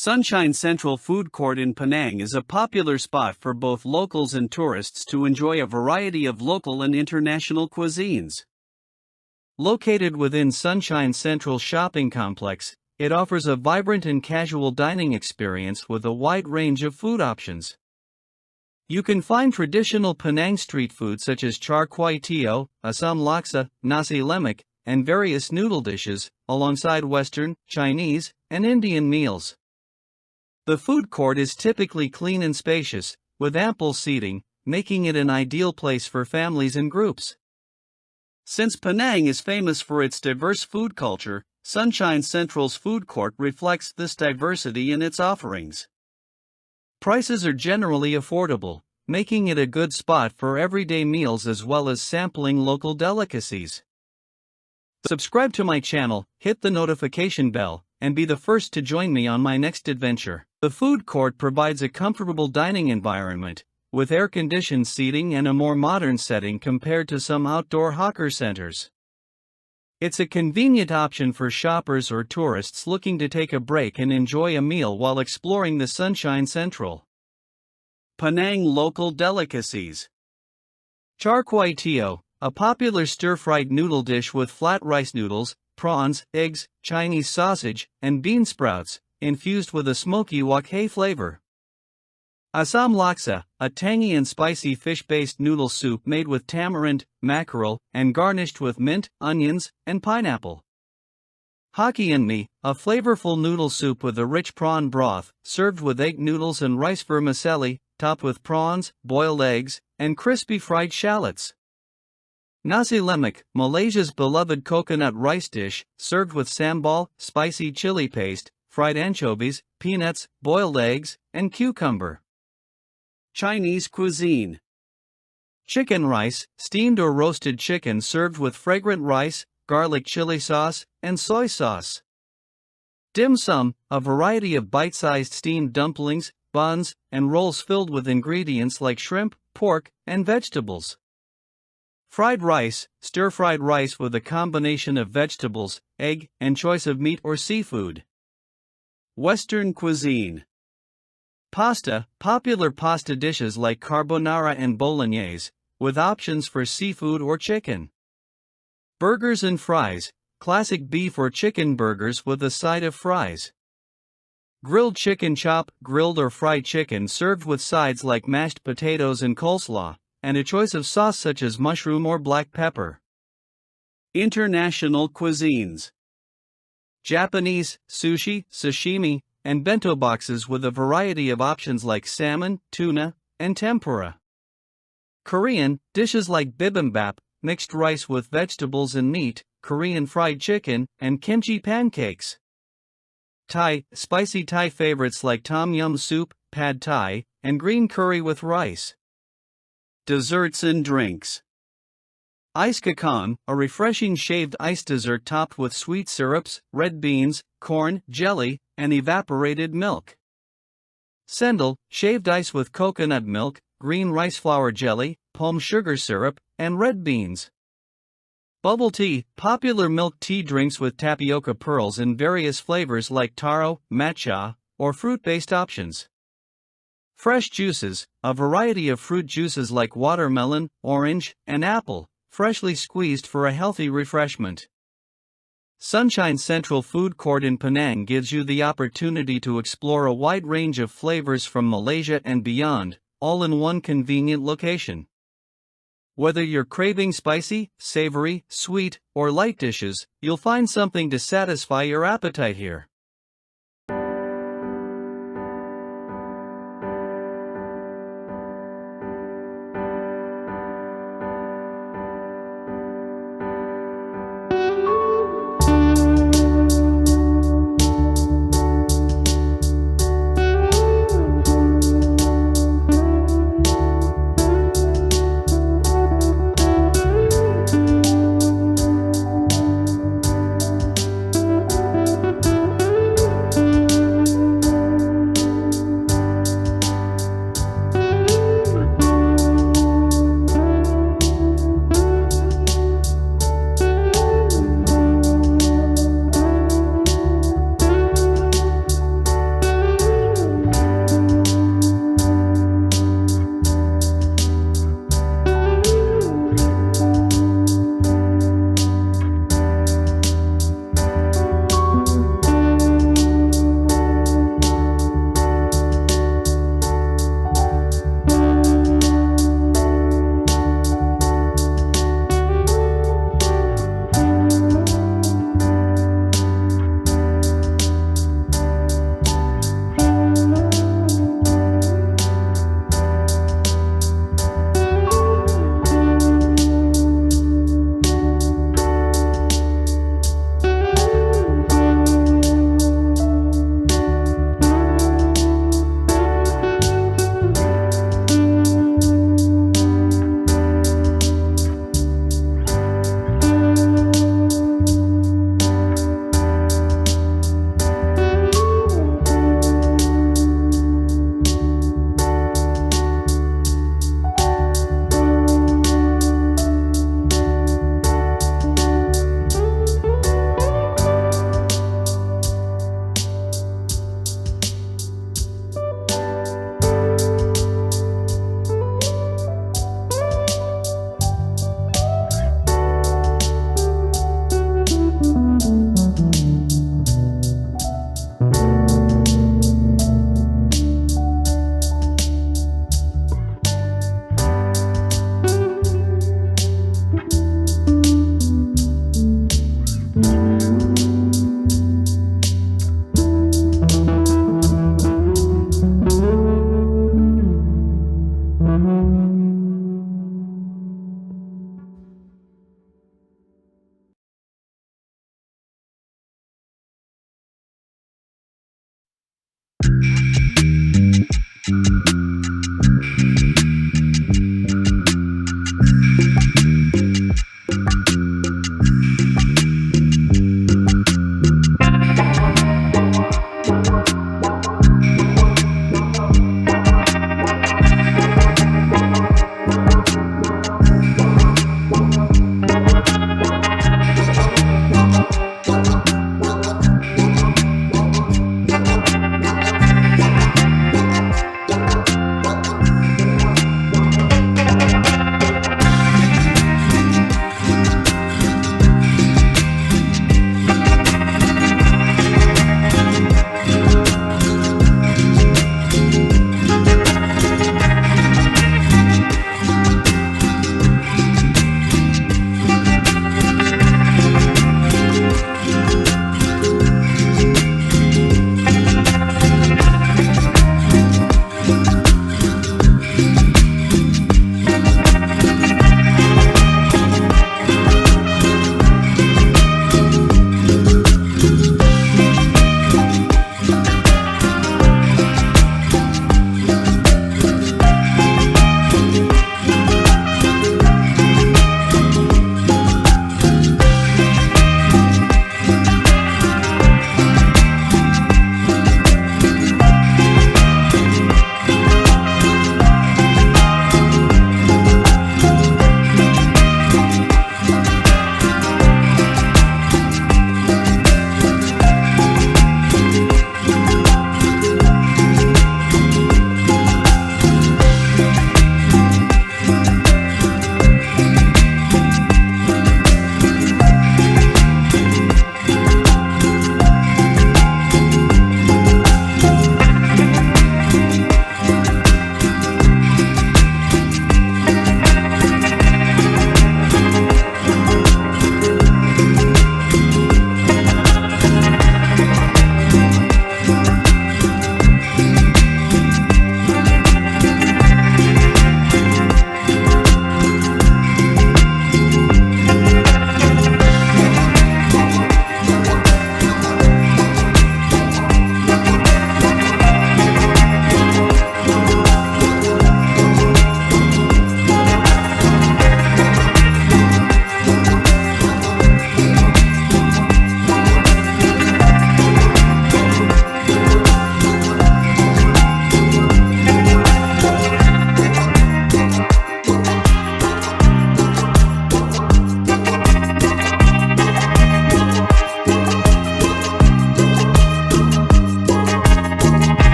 Sunshine Central Food Court in Penang is a popular spot for both locals and tourists to enjoy a variety of local and international cuisines. Located within Sunshine Central Shopping Complex, it offers a vibrant and casual dining experience with a wide range of food options. You can find traditional Penang street food such as char kway teow, asam laksa, nasi lemak, and various noodle dishes, alongside Western, Chinese, and Indian meals. The food court is typically clean and spacious, with ample seating, making it an ideal place for families and groups. Since Penang is famous for its diverse food culture, Sunshine Central's food court reflects this diversity in its offerings. Prices are generally affordable, making it a good spot for everyday meals as well as sampling local delicacies. Subscribe to my channel, hit the notification bell, and be the first to join me on my next adventure. The food court provides a comfortable dining environment, with air-conditioned seating and a more modern setting compared to some outdoor hawker centers. It's a convenient option for shoppers or tourists looking to take a break and enjoy a meal while exploring the Sunshine Central. Penang local delicacies. Char kway teow, a popular stir-fried noodle dish with flat rice noodles, prawns, eggs, Chinese sausage, and bean sprouts, infused with a smoky wok hei flavor. Asam laksa, a tangy and spicy fish-based noodle soup made with tamarind, mackerel, and garnished with mint, onions, and pineapple. Hokkien mee, a flavorful noodle soup with a rich prawn broth, served with egg noodles and rice vermicelli, topped with prawns, boiled eggs, and crispy fried shallots. Nasi lemak, Malaysia's beloved coconut rice dish, served with sambal, spicy chili paste, fried anchovies, peanuts, boiled eggs, and cucumber. Chinese cuisine. Chicken rice, steamed or roasted chicken served with fragrant rice, garlic chili sauce, and soy sauce. Dim sum, a variety of bite-sized steamed dumplings, buns, and rolls filled with ingredients like shrimp, pork, and vegetables. Fried rice, stir-fried rice with a combination of vegetables, egg, and choice of meat or seafood. Western cuisine. Pasta, popular pasta dishes like carbonara and bolognese, with options for seafood or chicken. Burgers and fries, classic beef or chicken burgers with a side of fries. Grilled chicken chop, grilled or fried chicken served with sides like mashed potatoes and coleslaw, and a choice of sauce such as mushroom or black pepper. International cuisines. Japanese, sushi, sashimi, and bento boxes with a variety of options like salmon, tuna, and tempura. Korean, dishes like bibimbap, mixed rice with vegetables and meat, Korean fried chicken, and kimchi pancakes. Thai, spicy Thai favorites like tom yum soup, pad thai, and green curry with rice. Desserts and drinks. Ice kakon, a refreshing shaved ice dessert topped with sweet syrups, red beans, corn, jelly, and evaporated milk. Sendal, shaved ice with coconut milk, green rice flour jelly, palm sugar syrup, and red beans. Bubble tea, popular milk tea drinks with tapioca pearls in various flavors like taro, matcha, or fruit-based options. Fresh juices, a variety of fruit juices like watermelon, orange, and apple, freshly squeezed for a healthy refreshment. Sunshine Central Food Court in Penang gives you the opportunity to explore a wide range of flavors from Malaysia and beyond, all in one convenient location. Whether you're craving spicy, savory, sweet, or light dishes, you'll find something to satisfy your appetite here.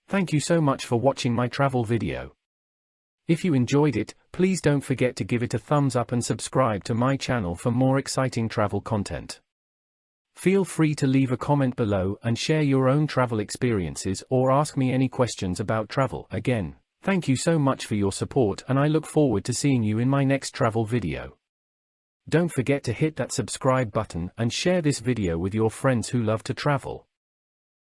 Thank you so much for watching my travel video. If you enjoyed it, please don't forget to give it a thumbs up and subscribe to my channel for more exciting travel content. Feel free to leave a comment below and share your own travel experiences or ask me any questions about travel. Again, thank you so much for your support and I look forward to seeing you in my next travel video. Don't forget to hit that subscribe button and share this video with your friends who love to travel.